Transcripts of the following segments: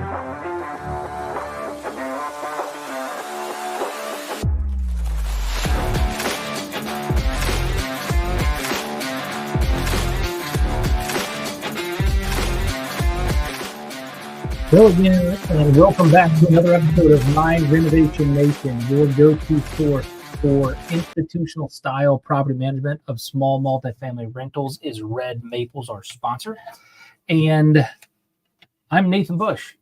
Hello again, and welcome back to another episode of My Renovation Nation, your go-to source for institutional style property management of small multifamily rentals. Is Red Maples our sponsor? And I'm Nathan Bush.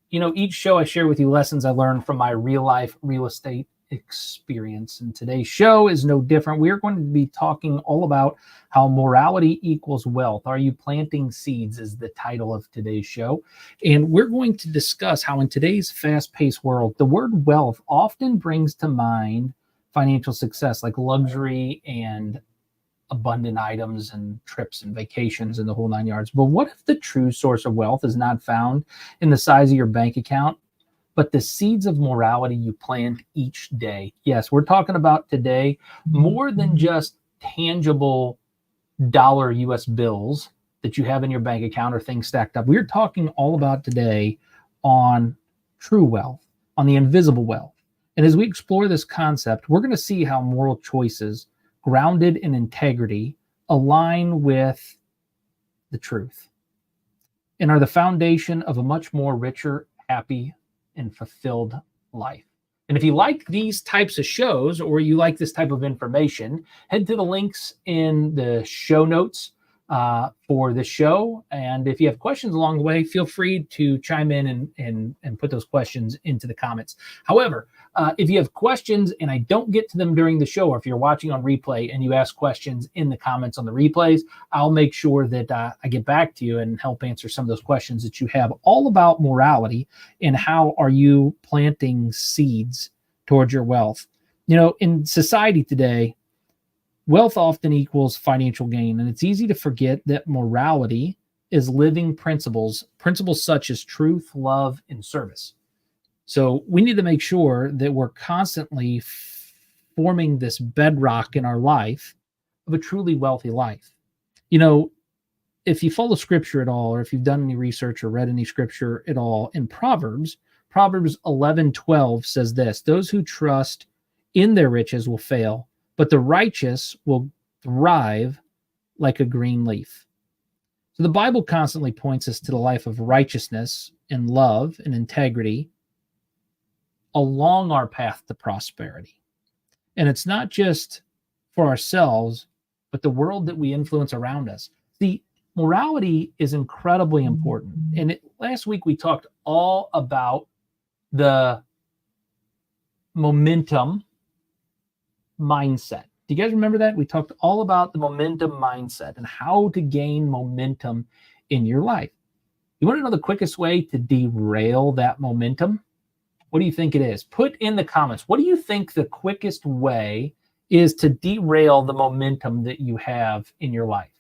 You know, each show I share with you lessons I learned from my real life real estate experience. And today's show is no different. We're going to be talking all about how morality equals wealth. Are you planting seeds is the title of today's show. And we're going to discuss how in today's fast-paced world, the word wealth often brings to mind financial success like luxury and abundant items and trips and vacations and the whole nine yards. But what if the true source of wealth is not found in the size of your bank account, but the seeds of morality you plant each day? Yes, we're talking about today more than just tangible dollar US bills that you have in your bank account or things stacked up. We're talking all about today on true wealth, on the invisible wealth. And as we explore this concept, we're going to see how moral choices grounded in integrity align with the truth and are the foundation of a much more richer, happy, and fulfilled life. And if you like these types of shows or you like this type of information, head to the links in the show notes for the show. And if you have questions along the way, feel free to chime in and put those questions into the comments. However, if you have questions and I don't get to them during the show, or if you're watching on replay and you ask questions in the comments on the replays, I'll make sure that I get back to you and help answer some of those questions that you have all about morality and how are you planting seeds towards your wealth. You know, in society today, wealth often equals financial gain, and it's easy to forget that morality is living principles such as truth, love, and service. So we need to make sure that we're constantly forming this bedrock in our life of a truly wealthy life. You know, if you follow scripture at all, or if you've done any research or read any scripture at all, in Proverbs 11:12 says this: those who trust in their riches will fail, but the righteous will thrive like a green leaf. So the Bible constantly points us to the life of righteousness and love and integrity along our path to prosperity. And it's not just for ourselves, but the world that we influence around us. See, morality is incredibly important. And last week we talked all about the momentum mindset. Do you guys remember that? We talked all about the momentum mindset and how to gain momentum in your life. You want to know the quickest way to derail that momentum? What do you think it is? Put in the comments. What do you think the quickest way is to derail the momentum that you have in your life?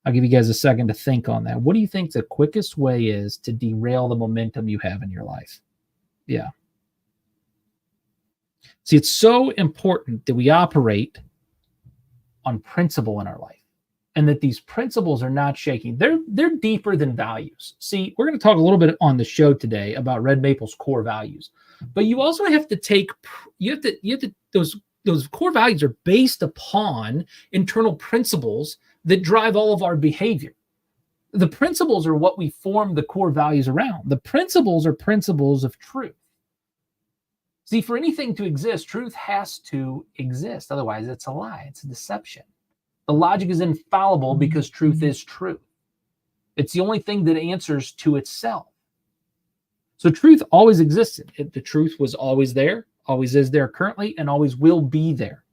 I'll give you guys a second to think on that. What do you think the quickest way is to derail the momentum you have in your life? Yeah. See, it's so important that we operate on principle in our life and that these principles are not shaking. They're deeper than values. See, we're going to talk a little bit on the show today about Red Maple's core values, but you also have to those core values are based upon internal principles that drive all of our behavior. The principles are what we form the core values around. The principles are principles of truth. See, for anything to exist, truth has to exist. Otherwise, it's a lie. It's a deception. The logic is infallible because truth is true. It's the only thing that answers to itself. So truth always existed. The truth was always there, always is there currently, and always will be there.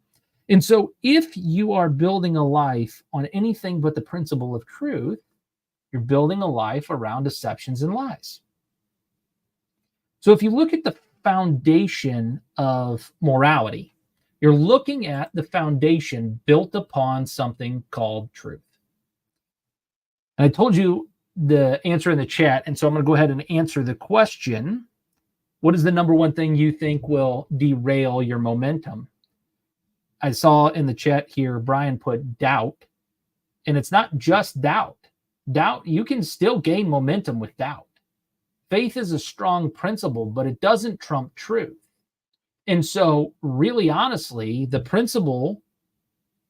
And so if you are building a life on anything but the principle of truth, you're building a life around deceptions and lies. So if you look at the foundation of morality, you're looking at the foundation built upon something called truth. And I told you the answer in the chat, and so I'm going to go ahead and answer the question. What is the number one thing you think will derail your momentum? I saw in the chat here, Brian put doubt, and it's not just doubt. Doubt, you can still gain momentum with doubt. faith is a strong principle, but it doesn't trump truth. And so really honestly, the principle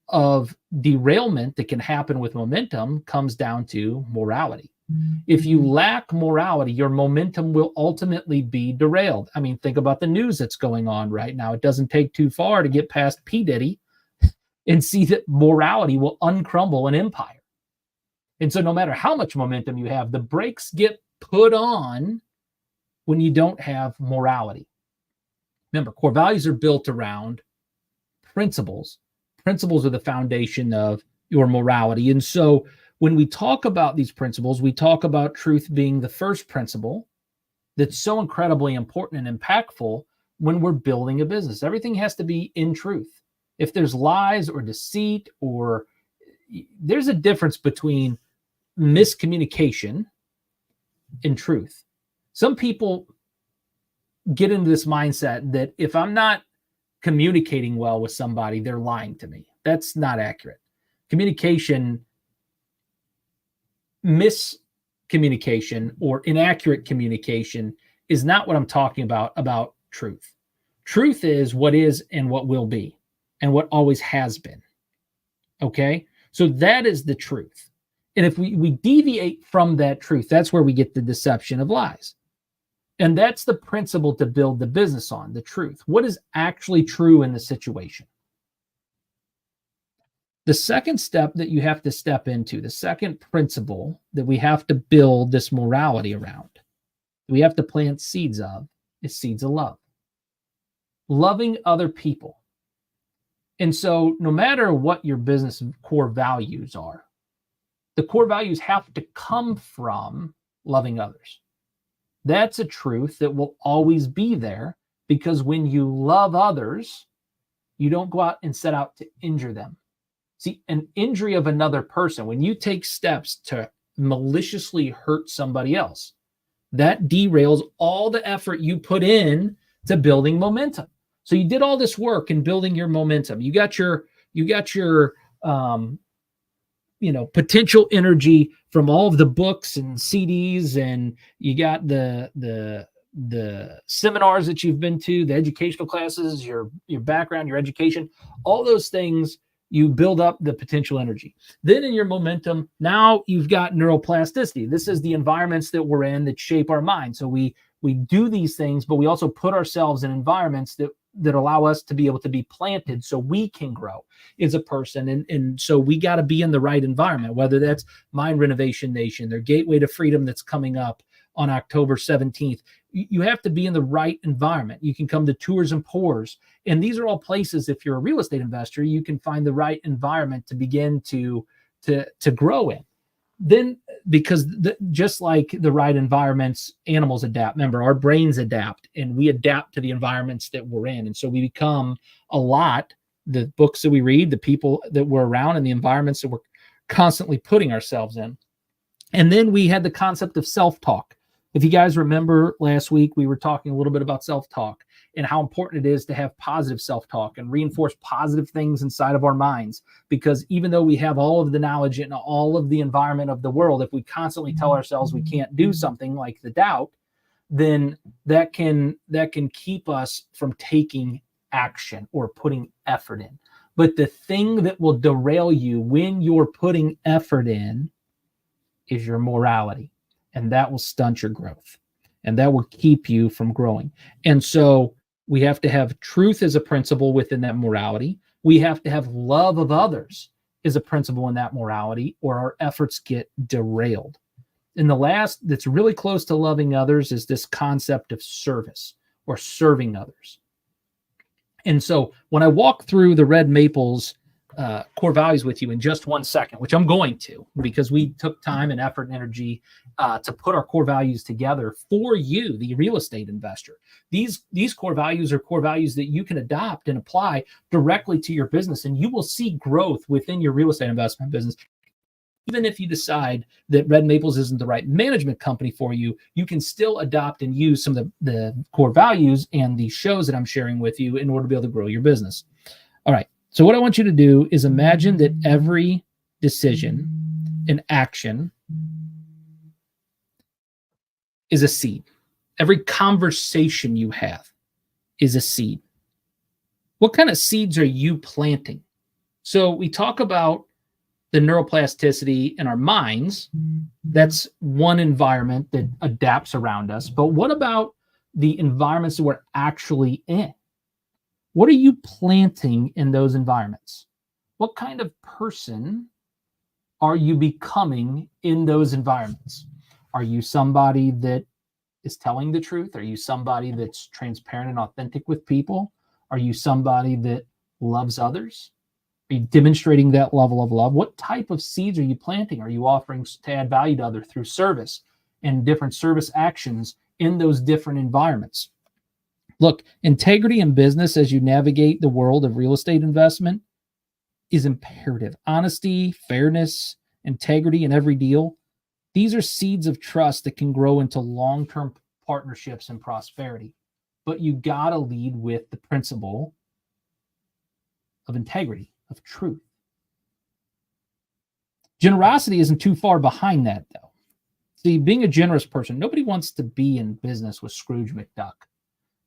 of derailment that can happen with momentum comes down to morality. If you lack morality, your momentum will ultimately be derailed. I mean, think about the news that's going on right now. It doesn't take too far to get past P. Diddy and see that morality will uncrumble an empire. And so no matter how much momentum you have, the brakes get put on when you don't have morality. Remember, core values are built around principles. Principles are the foundation of your morality. And so when we talk about these principles, we talk about truth being the first principle that's so incredibly important and impactful when we're building a business. Everything has to be in truth. If there's lies or deceit, or there's a difference between miscommunication and truth. Some people get into this mindset that if I'm not communicating well with somebody, they're lying to me. That's not accurate. Communication, miscommunication or inaccurate communication is not what I'm talking about truth. Truth is what is and what will be and what always has been. Okay? So that is the truth. And if we deviate from that truth, that's where we get the deception of lies. And that's the principle to build the business on, the truth. What is actually true in the situation? The second step that you have to step into, the second principle that we have to build this morality around, we have to plant seeds of, is seeds of love. Loving other people. And so no matter what your business core values are, the core values have to come from loving others. That's a truth that will always be there, because when you love others, you don't go out and set out to injure them. See, an injury of another person, when you take steps to maliciously hurt somebody else, that derails all the effort you put in to building momentum. So you did all this work in building your momentum. You got your potential energy from all of the books and CDs, and you got the seminars that you've been to, the educational classes, your background, your education, all those things. You build up the potential energy. Then in your momentum, now you've got neuroplasticity. This is the environments that we're in that shape our mind. So we do these things, but we also put ourselves in environments that allow us to be able to be planted so we can grow as a person. And so we got to be in the right environment, whether that's Renovation Nation, their Gateway to Freedom that's coming up on October 17th. You have to be in the right environment. You can come to Tours and Pours. And these are all places, if you're a real estate investor, you can find the right environment to begin to grow in. Then, because just like the right environments, animals adapt. Remember, our brains adapt, and we adapt to the environments that we're in. And so we become the books that we read, the people that we're around, and the environments that we're constantly putting ourselves in. And then we had the concept of self-talk. If you guys remember last week, we were talking a little bit about self-talk and how important it is to have positive self-talk and reinforce positive things inside of our minds. Because even though we have all of the knowledge and all of the environment of the world, if we constantly tell ourselves we can't do something, like the doubt, then that can keep us from taking action or putting effort in. But the thing that will derail you when you're putting effort in is your morality. And that will stunt your growth, and that will keep you from growing. And so we have to have truth as a principle within that morality. We have to have love of others as a principle in that morality, or our efforts get derailed. And the last that's really close to loving others is this concept of service or serving others. And so when I walk through the Red Maples core values with you in just 1 second, which I'm going to, because we took time and effort and energy to put our core values together for you, the real estate investor. These core values are core values that you can adopt and apply directly to your business, and you will see growth within your real estate investment business. Even if you decide that Red Maples isn't the right management company for you, you can still adopt and use some of the core values and the shows that I'm sharing with you in order to be able to grow your business. All right. So what I want you to do is imagine that every decision and action is a seed. Every conversation you have is a seed. What kind of seeds are you planting? So we talk about the neuroplasticity in our minds. That's one environment that adapts around us. But what about the environments that we're actually in? What are you planting in those environments? What kind of person are you becoming in those environments? Are you somebody that is telling the truth? Are you somebody that's transparent and authentic with people? Are you somebody that loves others? Are you demonstrating that level of love? What type of seeds are you planting? Are you offering to add value to others through service and different service actions in those different environments? Look, integrity in business as you navigate the world of real estate investment is imperative. Honesty, fairness, integrity in every deal. These are seeds of trust that can grow into long-term partnerships and prosperity. But you got to lead with the principle of integrity, of truth. Generosity isn't too far behind that, though. See, being a generous person, nobody wants to be in business with Scrooge McDuck.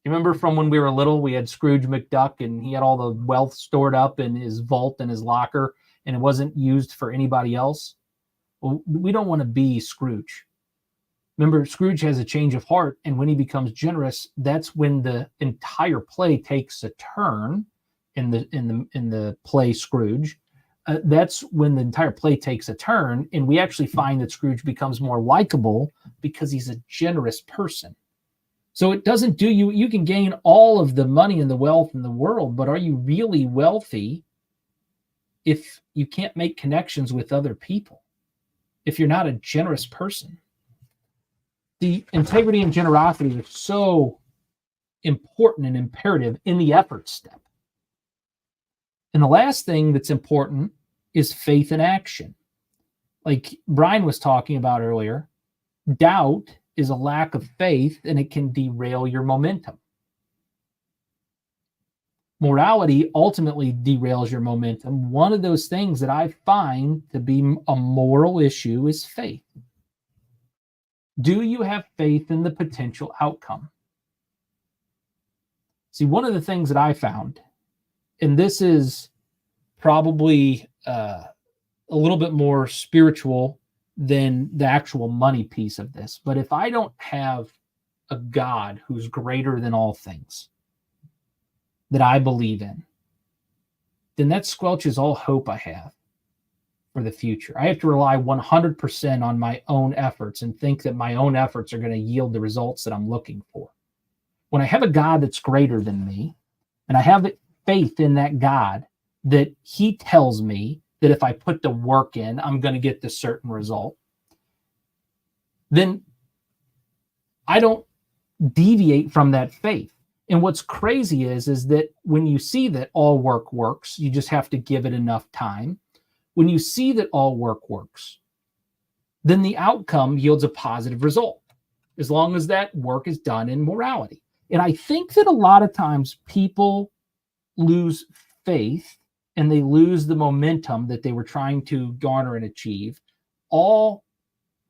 You remember from when we were little, we had Scrooge McDuck and he had all the wealth stored up in his vault and his locker and it wasn't used for anybody else? Well, we don't want to be Scrooge. Remember, Scrooge has a change of heart, and when he becomes generous, that's when the entire play takes a turn in the play Scrooge. That's when the entire play takes a turn, and we actually find that Scrooge becomes more likable because he's a generous person. So it doesn't do you can gain all of the money and the wealth in the world, but are you really wealthy if you can't make connections with other people? If you're not a generous person? The integrity and generosity are so important and imperative in the effort step. And the last thing that's important is faith in action. Like Brian was talking about earlier, doubt is a lack of faith and it can derail your momentum. Morality ultimately derails your momentum. One of those things that I find to be a moral issue is faith. Do you have faith in the potential outcome? See, one of the things that I found, and this is probably a little bit more spiritual than the actual money piece of this, but if I don't have a God who's greater than all things that I believe in, then that squelches all hope I have for the future. I have to rely 100% on my own efforts and think that my own efforts are going to yield the results that I'm looking for. When I have a God that's greater than me, and I have faith in that God, that he tells me that if I put the work in, I'm going to get this certain result, then I don't deviate from that faith. And what's crazy is that when you see that all work works, you just have to give it enough time. When you see that all work works, then the outcome yields a positive result, as long as that work is done in morality. And I think that a lot of times people lose faith and they lose the momentum that they were trying to garner and achieve, all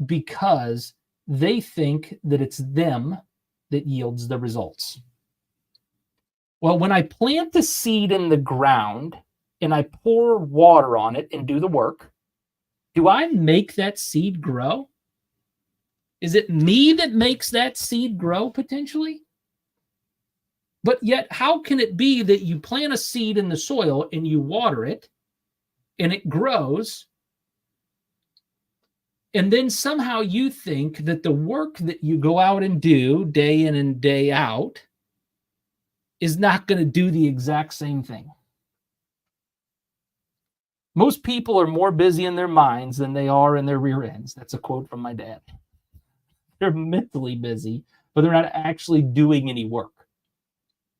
because they think that it's them that yields the results. Well, when I plant a seed in the ground and I pour water on it and do the work, do I make that seed grow? Is it me that makes that seed grow potentially? But yet, how can it be that you plant a seed in the soil and you water it and it grows, and then somehow you think that the work that you go out and do day in and day out is not going to do the exact same thing? Most people are more busy in their minds than they are in their rear ends. That's a quote from my dad. They're mentally busy, but they're not actually doing any work.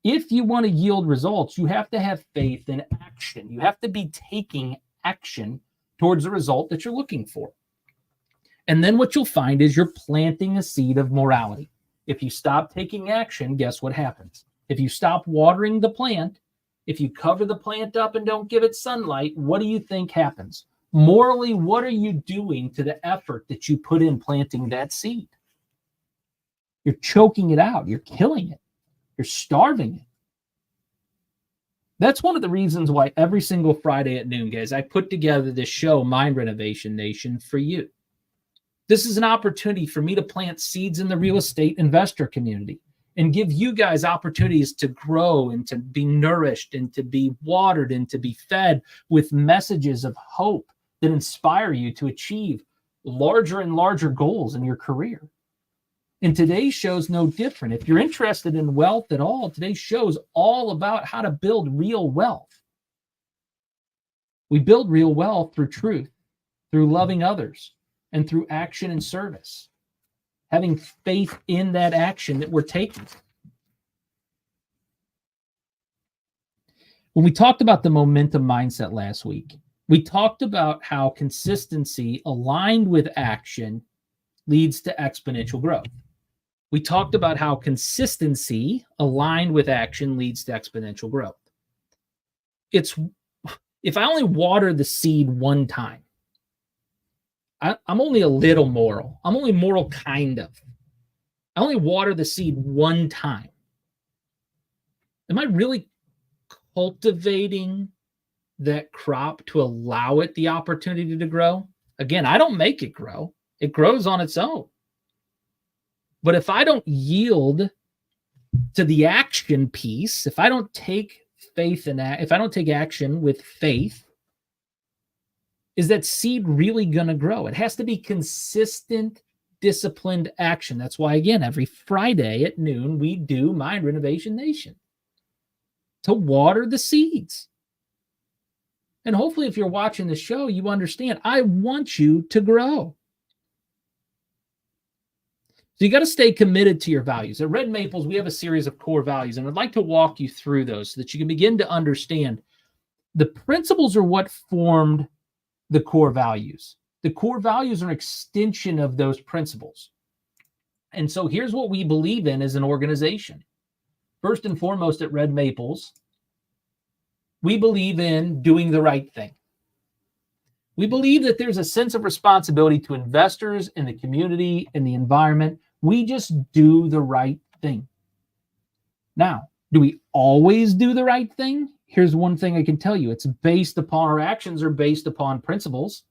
If you want to yield results, you have to have faith in action. You have to be taking action towards the result that you're looking for. And then what you'll find is you're planting a seed of morality. If you stop taking action, guess what happens? If you stop watering the plant, if you cover the plant up and don't give it sunlight, what do you think happens? Morally, what are you doing to the effort that you put in planting that seed? You're choking it out. You're killing it. You're starving it. That's one of the reasons why every single Friday at noon, guys, I put together this show, Mind Renovation Nation, for you. This is an opportunity for me to plant seeds in the real estate investor community and give you guys opportunities to grow and to be nourished and to be watered and to be fed with messages of hope that inspire you to achieve larger and larger goals in your career. And today's show is no different. If you're interested in wealth at all, today's show is all about how to build real wealth. We build real wealth through truth, through loving others, and through action and service. Having faith in that action that we're taking. When we talked about the momentum mindset last week, we talked about how consistency aligned with action leads to exponential growth. We talked about how consistency aligned with action leads to exponential growth. If I only water the seed one time, I'm only a little moral. I'm only moral, kind of. I only water the seed one time. Am I really cultivating that crop to allow it the opportunity to grow? Again, I don't make it grow. It grows on its own. But if I don't yield to the action piece, if I don't take if I don't take action with faith, is that seed really going to grow? It has to be consistent, disciplined action. That's why, again, every Friday at noon, we do Mind Renovation Nation to water the seeds. And hopefully, if you're watching the show, you understand, I want you to grow. So you got to stay committed to your values. At Red Maples, we have a series of core values, and I'd like to walk you through those so that you can begin to understand the principles are what formed the core values. The core values are an extension of those principles. And so here's what we believe in as an organization. First and foremost, at Red Maples, we believe in doing the right thing. We believe that there's a sense of responsibility to investors in the community, in the environment. We just do the right thing. Now, do we always do the right thing? Here's one thing I can tell you. It's based upon, our actions are based upon principles.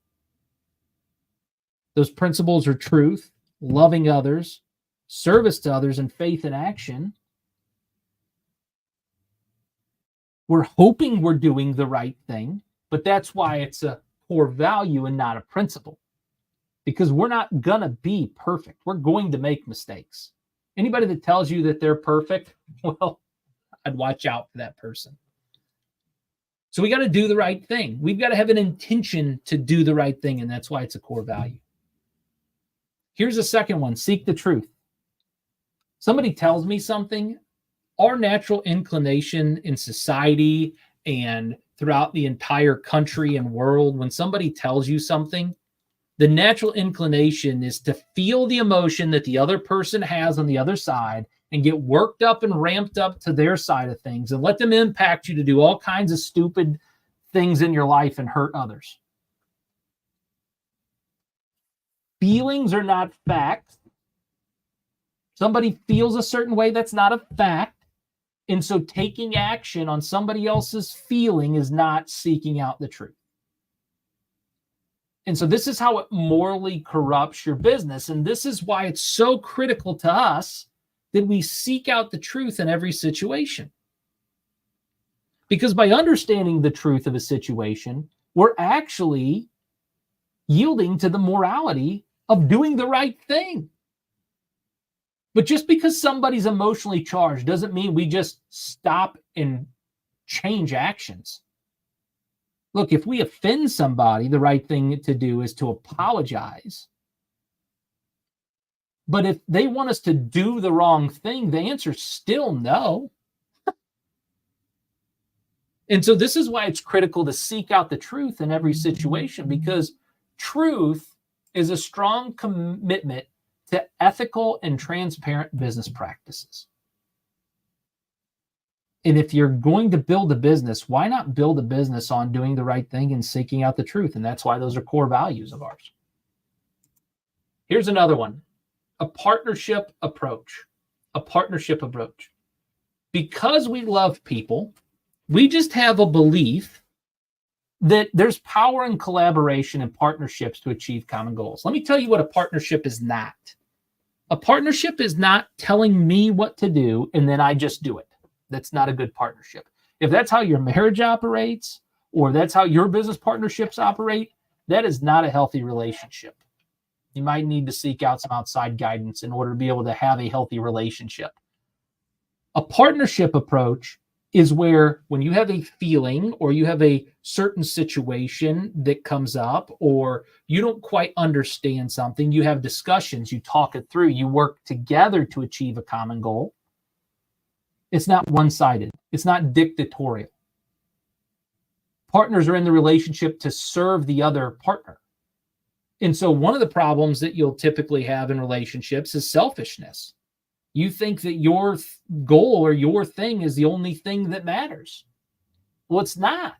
Those principles are truth, loving others, service to others, and faith in action. We're hoping we're doing the right thing, but that's why it's a core value and not a principle. Because we're not going to be perfect. We're going to make mistakes. Anybody that tells you that they're perfect, well, I'd watch out for that person. So we got to do the right thing. We've got to have an intention to do the right thing, and that's why it's a core value. Here's a second one, seek the truth. Somebody tells me something, our natural inclination in society and throughout the entire country and world, when somebody tells you something, the natural inclination is to feel the emotion that the other person has on the other side and get worked up and ramped up to their side of things and let them impact you to do all kinds of stupid things in your life and hurt others. Feelings are not facts. Somebody feels a certain way, that's not a fact. And so taking action on somebody else's feeling is not seeking out the truth. And so this is how it morally corrupts your business. And this is why it's so critical to us that we seek out the truth in every situation. Because by understanding the truth of a situation, we're actually yielding to the morality of doing the right thing. But just because somebody's emotionally charged doesn't mean we just stop and change actions. Look, if we offend somebody, the right thing to do is to apologize. But if they want us to do the wrong thing, the answer is still no. And so this is why it's critical to seek out the truth in every situation, because truth is a strong commitment to ethical and transparent business practices. And if you're going to build a business, why not build a business on doing the right thing and seeking out the truth? And that's why those are core values of ours. Here's another one. A partnership approach. A partnership approach. Because we love people, we just have a belief that there's power in collaboration and partnerships to achieve common goals. Let me tell you what a partnership is not. A partnership is not telling me what to do and then I just do it. That's not a good partnership. If that's how your marriage operates, or that's how your business partnerships operate, that is not a healthy relationship. You might need to seek out some outside guidance in order to be able to have a healthy relationship. A partnership approach is where when you have a feeling or you have a certain situation that comes up or you don't quite understand something, you have discussions, you talk it through, you work together to achieve a common goal. It's not one-sided. It's not dictatorial. Partners are in the relationship to serve the other partner. And so one of the problems that you'll typically have in relationships is selfishness. You think that your goal or your thing is the only thing that matters. Well, it's not.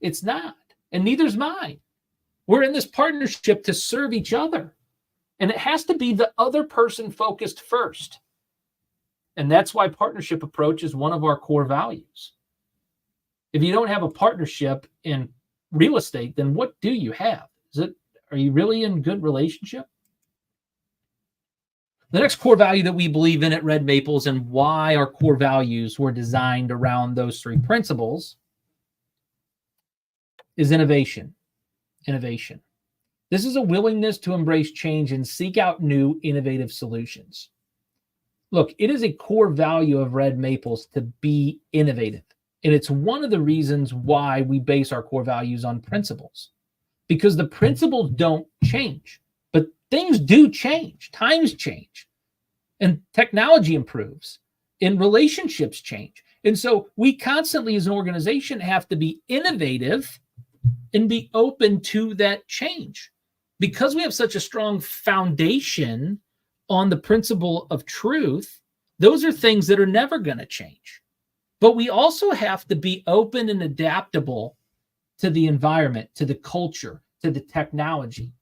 It's not. And neither's mine. We're in this partnership to serve each other. And it has to be the other person focused first. And that's why partnership approach is one of our core values. If you don't have a partnership in real estate, then what do you have? Are you really in good relationship? The next core value that we believe in at Red Maples and why our core values were designed around those three principles is innovation. Innovation. This is a willingness to embrace change and seek out new innovative solutions. Look, it is a core value of Red Maples to be innovative. And it's one of the reasons why we base our core values on principles. Because the principles don't change, but things do change. Times change, and technology improves, and relationships change. And so we constantly, as an organization, have to be innovative and be open to that change. Because we have such a strong foundation on the principle of truth, those are things that are never going to change. But we also have to be open and adaptable to the environment, to the culture, to the technology.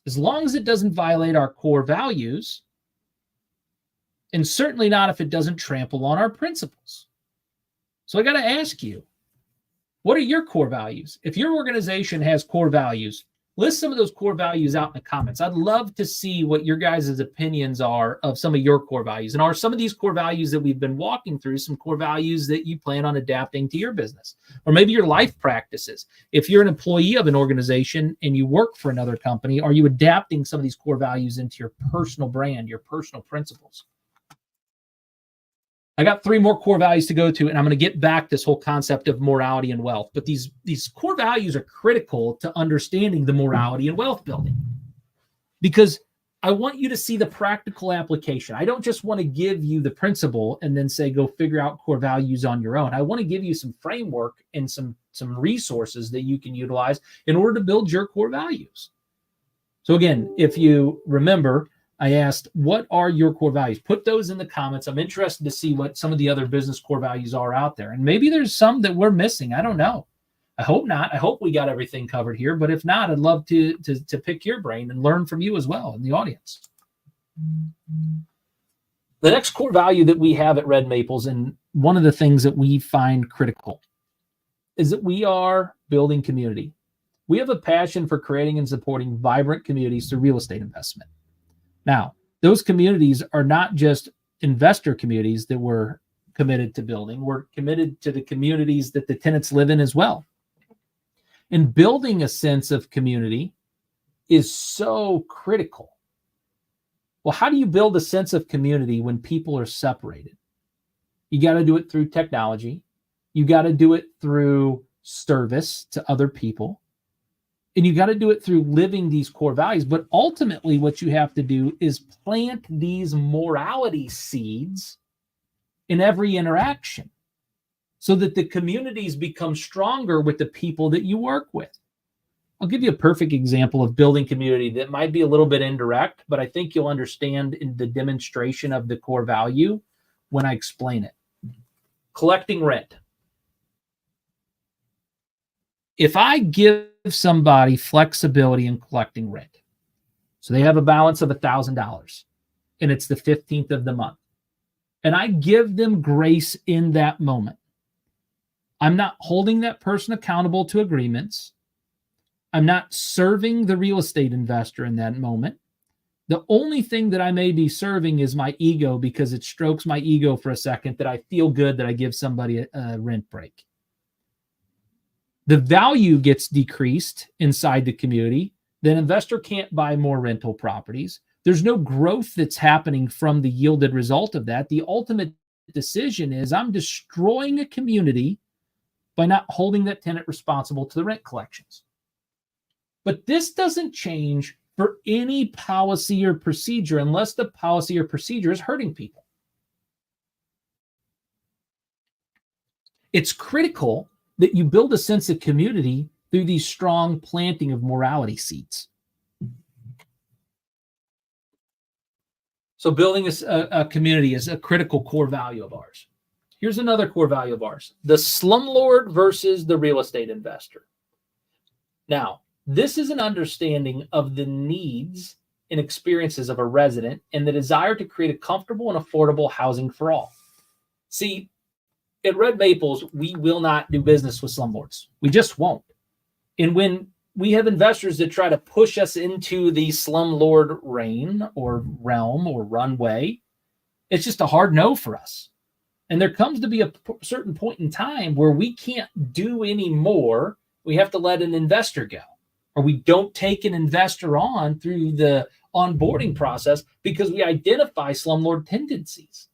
As long as it doesn't violate our core values, and certainly not if it doesn't trample on our principles. So I got to ask you, what are your core values? If your organization has core values, list some of those core values out in the comments. I'd love to see what your guys' opinions are of some of your core values. And are some of these core values that we've been walking through some core values that you plan on adapting to your business? Or maybe your life practices. If you're an employee of an organization and you work for another company, are you adapting some of these core values into your personal brand, your personal principles? I got 3 more core values to go to, and I'm going to get back this whole concept of morality and wealth. But these core values are critical to understanding the morality and wealth building, because I want you to see the practical application. I don't just want to give you the principle and then say, go figure out core values on your own. I want to give you some framework and some resources that you can utilize in order to build your core values. So again, if you remember, I asked, what are your core values? Put those in the comments. I'm interested to see what some of the other business core values are out there. And maybe there's some that we're missing. I don't know. I hope not. I hope we got everything covered here. But if not, I'd love to pick your brain and learn from you as well in the audience. The next core value that we have at Red Maples, and one of the things that we find critical, is that we are building community. We have a passion for creating and supporting vibrant communities through real estate investment. Now, those communities are not just investor communities that we're committed to building. We're committed to the communities that the tenants live in as well. And building a sense of community is so critical. Well, how do you build a sense of community when people are separated? You got to do it through technology. You got to do it through service to other people. And you got to do it through living these core values. But ultimately, what you have to do is plant these morality seeds in every interaction so that the communities become stronger with the people that you work with. I'll give you a perfect example of building community that might be a little bit indirect, but I think you'll understand in the demonstration of the core value when I explain it. Collecting rent. If I give somebody flexibility in collecting rent, So they have a balance of $1,000 and it's the 15th of the month. And I give them grace in that moment. I'm not holding that person accountable to agreements. I'm not serving the real estate investor in that moment. The only thing that I may be serving is my ego, because it strokes my ego for a second that I feel good that I give somebody a rent break. The value gets decreased inside the community. The investor can't buy more rental properties. There's no growth that's happening from the yielded result of that. The ultimate decision is I'm destroying a community by not holding that tenant responsible to the rent collections. But this doesn't change for any policy or procedure unless the policy or procedure is hurting people. It's critical that you build a sense of community through these strong planting of morality seeds. So building a community is a critical core value of ours. Here's another core value of ours: the slumlord versus the real estate investor. Now, this is an understanding of the needs and experiences of a resident and the desire to create a comfortable and affordable housing for all. See, at Red Maples, we will not do business with slumlords. We just won't. And when we have investors that try to push us into the slumlord reign or realm or runway, it's just a hard no for us. And there comes to be a certain point in time where we can't do any more. We have to let an investor go, or we don't take an investor on through the onboarding process because we identify slumlord tendencies.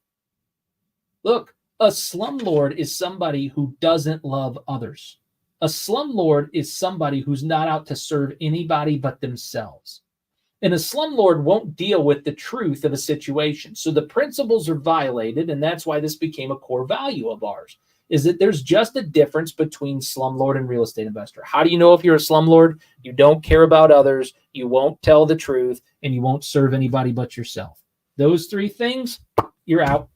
Look, a slumlord is somebody who doesn't love others. A slumlord is somebody who's not out to serve anybody but themselves. And a slumlord won't deal with the truth of a situation. So the principles are violated, and that's why this became a core value of ours, is that there's just a difference between slumlord and real estate investor. How do you know if you're a slumlord? You don't care about others, you won't tell the truth, and you won't serve anybody but yourself. Those three things, you're out.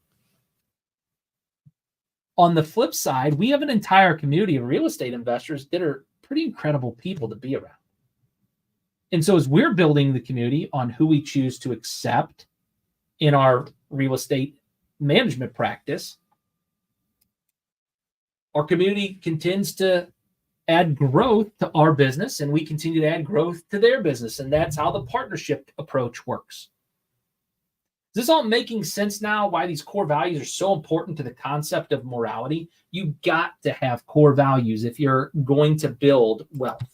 On the flip side, we have an entire community of real estate investors that are pretty incredible people to be around. And so as we're building the community on who we choose to accept in our real estate management practice, our community continues to add growth to our business, and we continue to add growth to their business. And that's how the partnership approach works. Is this all making sense now, why these core values are so important to the concept of morality? You've got to have core values if you're going to build wealth.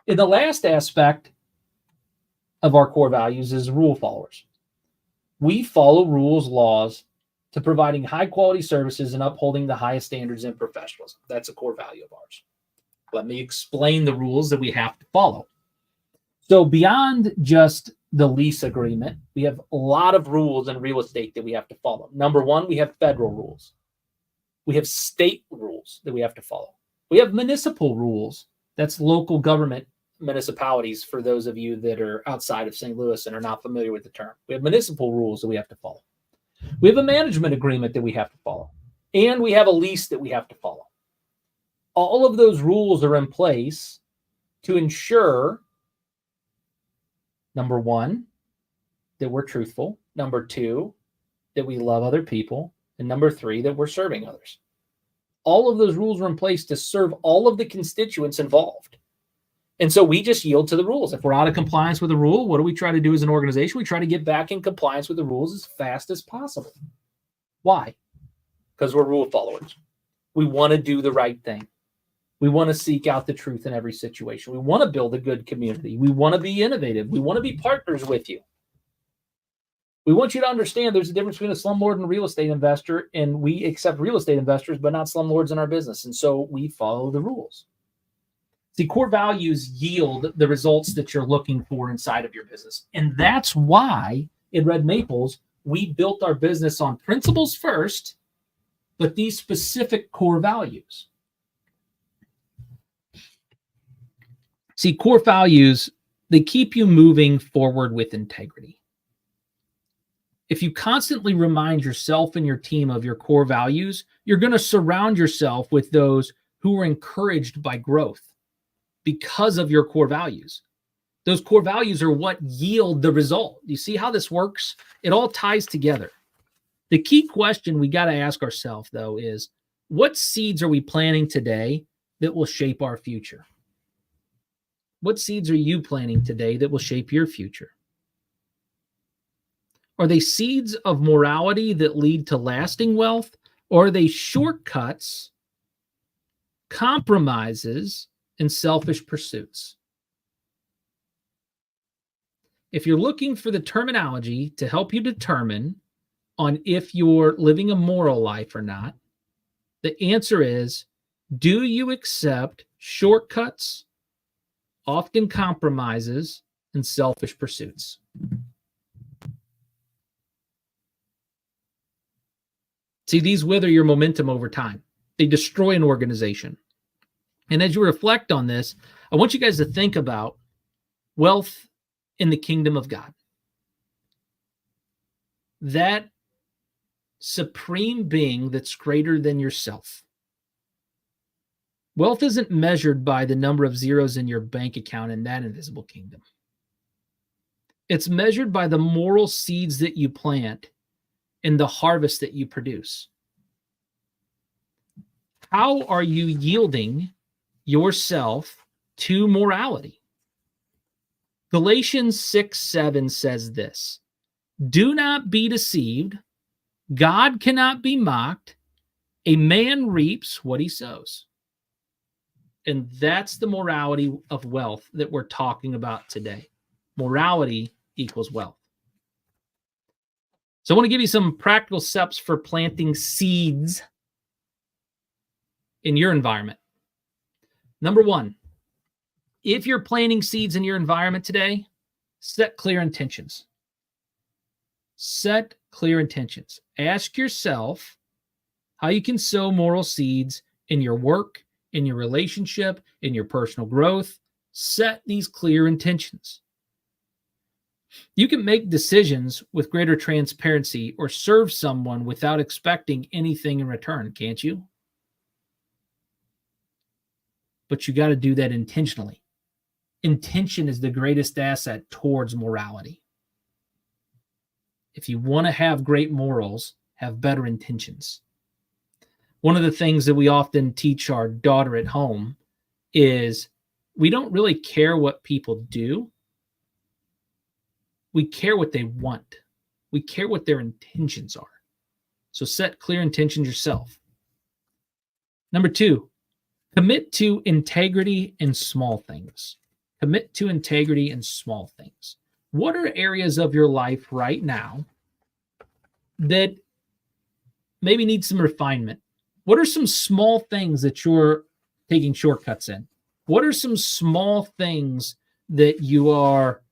And the last aspect of our core values is rule followers. We follow rules, laws to providing high quality services and upholding the highest standards in professionalism. That's a core value of ours. Let me explain the rules that we have to follow. So beyond just the lease agreement, we have a lot of rules in real estate that we have to follow. Number one, we have federal rules. We have state rules that we have to follow. We have municipal rules. That's local government municipalities, for those of you that are outside of St. Louis and are not familiar with the term. We have municipal rules that we have to follow. We have a management agreement that we have to follow. And we have a lease that we have to follow. All of those rules are in place to ensure, number one, that we're truthful. Number two, that we love other people. And number three, that we're serving others. All of those rules are in place to serve all of the constituents involved. And so we just yield to the rules. If we're out of compliance with a rule, what do we try to do as an organization? We try to get back in compliance with the rules as fast as possible. Why? Because we're rule followers. We want to do the right thing. We want to seek out the truth in every situation. We want to build a good community. We want to be innovative. We want to be partners with you. We want you to understand there's a difference between a slumlord and a real estate investor, and we accept real estate investors, but not slumlords in our business. And so we follow the rules. See, core values yield the results that you're looking for inside of your business. And that's why in Red Maples, we built our business on principles first, but these specific core values. See, core values, they keep you moving forward with integrity. If you constantly remind yourself and your team of your core values, you're going to surround yourself with those who are encouraged by growth because of your core values. Those core values are what yield the result. You see how this works? It all ties together. The key question we got to ask ourselves, though, is what seeds are we planting today that will shape our future? What seeds are you planting today that will shape your future? Are they seeds of morality that lead to lasting wealth, or are they shortcuts, compromises, and selfish pursuits? If you're looking for the terminology to help you determine on if you're living a moral life or not, the answer is, do you accept shortcuts, often compromises, and selfish pursuits? See, these wither your momentum over time. They destroy an organization. And as you reflect on this, I want you guys to think about wealth in the kingdom of God. That supreme being that's greater than yourself. Wealth isn't measured by the number of zeros in your bank account in that invisible kingdom. It's measured by the moral seeds that you plant and the harvest that you produce. How are you yielding yourself to morality? Galatians 6:7 says this: do not be deceived. God cannot be mocked. A man reaps what he sows. And that's the morality of wealth that we're talking about today. Morality equals wealth. So I want to give you some practical steps for planting seeds in your environment. Number one, if you're planting seeds in your environment today, set clear intentions. Set clear intentions. Ask yourself how you can sow moral seeds in your work, in your relationship, in your personal growth. Set these clear intentions. You can make decisions with greater transparency or serve someone without expecting anything in return, can't you? But you got to do that intentionally. Intention is the greatest asset towards morality. If you want to have great morals, have better intentions. One of the things that we often teach our daughter at home is we don't really care what people do. We care what they want. We care what their intentions are. So set clear intentions yourself. Number two, commit to integrity in small things. Commit to integrity in small things. What are areas of your life right now that maybe need some refinement? What are some small things that you're taking shortcuts in? What are some small things that you are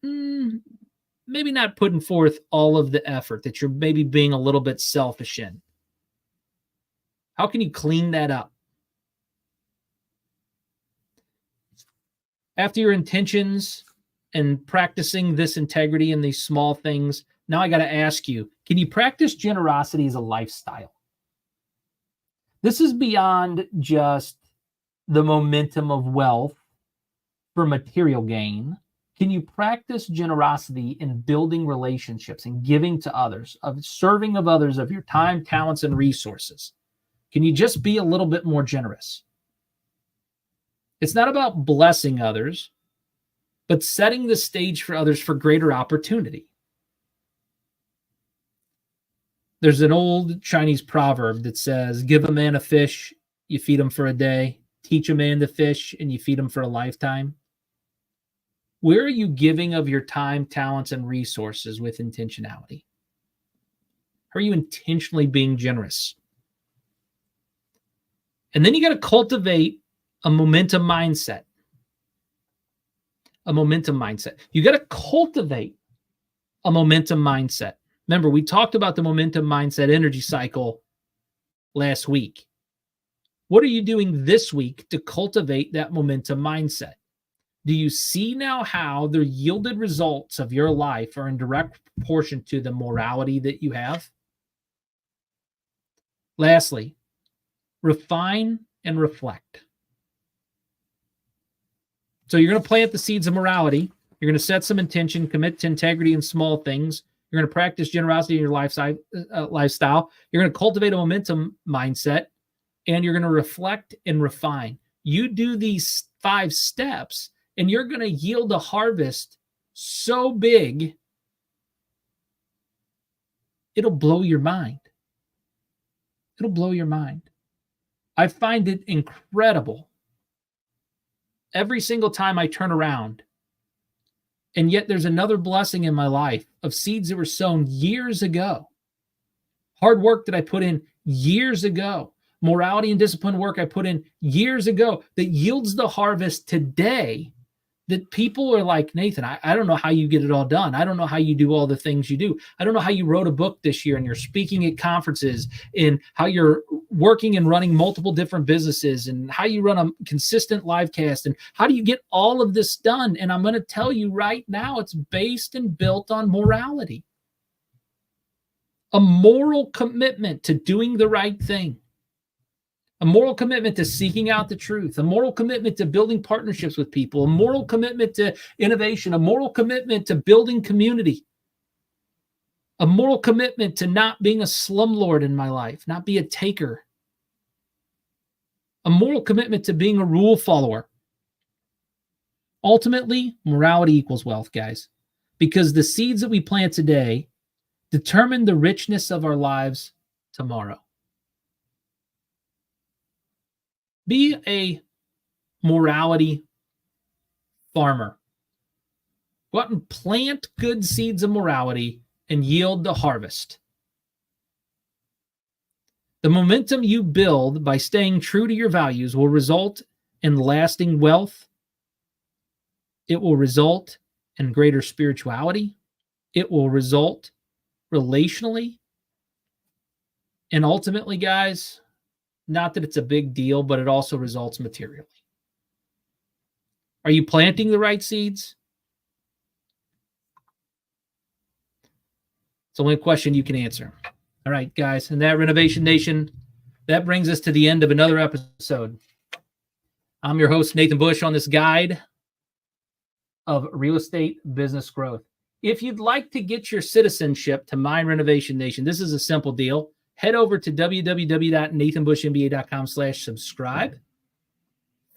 maybe not putting forth all of the effort, that you're maybe being a little bit selfish in? How can you clean that up? After your intentions and practicing this integrity in these small things, now I got to ask you, can you practice generosity as a lifestyle? This is beyond just the momentum of wealth for material gain. Can you practice generosity in building relationships and giving to others, of serving of others of your time, talents, and resources? Can you just be a little bit more generous? It's not about blessing others, but setting the stage for others for greater opportunity. There's an old Chinese proverb that says, give a man a fish, you feed him for a day. Teach a man to fish, and you feed him for a lifetime. Where are you giving of your time, talents, and resources with intentionality? Are you intentionally being generous? And then you got to cultivate a momentum mindset. A momentum mindset. You got to cultivate a momentum mindset. Remember, we talked about the momentum mindset energy cycle last week. What are you doing this week to cultivate that momentum mindset? Do you see now how the yielded results of your life are in direct proportion to the morality that you have? Lastly, refine and reflect. So you're going to plant the seeds of morality. You're going to set some intention, commit to integrity in small things. You're going to practice generosity in your lifestyle. You're going to cultivate a momentum mindset, and you're going to reflect and refine. You do these 5 steps, and you're going to yield a harvest so big, it'll blow your mind. It'll blow your mind. I find it incredible every single time I turn around. And yet there's another blessing in my life of seeds that were sown years ago. Hard work that I put in years ago. Morality and discipline work I put in years ago that yields the harvest today, that people are like, Nathan, I don't know how you get it all done. I don't know how you do all the things you do. I don't know how you wrote a book this year and you're speaking at conferences, and how you're working and running multiple different businesses, and how you run a consistent live cast, and how do you get all of this done? And I'm going to tell you right now, it's based and built on morality. A moral commitment to doing the right thing. A moral commitment to seeking out the truth, a moral commitment to building partnerships with people, a moral commitment to innovation, a moral commitment to building community, a moral commitment to not being a slumlord in my life, not be a taker, a moral commitment to being a rule follower. Ultimately, morality equals wealth, guys, because the seeds that we plant today determine the richness of our lives tomorrow. Be a morality farmer. Go out and plant good seeds of morality and yield the harvest. The momentum you build by staying true to your values will result in lasting wealth. It will result in greater spirituality. It will result relationally. And ultimately, guys, not that it's a big deal, but it also results materially. Are you planting the right seeds? It's only a question you can answer. All right, guys, and that Renovation Nation, that brings us to the end of another episode. I'm your host, Nathan Bush, on this guide of real estate business growth. If you'd like to get your citizenship to my Renovation Nation, this is a simple deal. Head over to www.nathanbushmba.com/subscribe.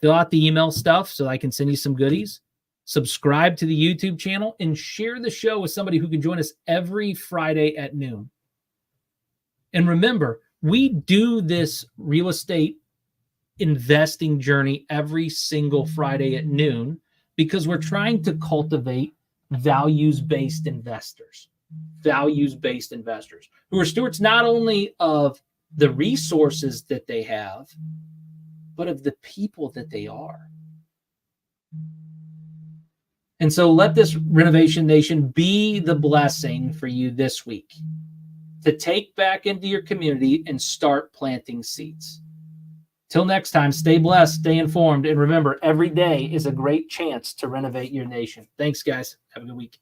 Fill out the email stuff so I can send you some goodies. Subscribe to the YouTube channel and share the show with somebody who can join us every Friday at noon. And remember, we do this real estate investing journey every single Friday at noon because we're trying to cultivate values-based investors. Values-based investors who are stewards not only of the resources that they have, but of the people that they are. And so let this Renovation Nation be the blessing for you this week to take back into your community and start planting seeds. Till next time, stay blessed, stay informed, and remember, every day is a great chance to renovate your nation. Thanks, guys. Have a good week.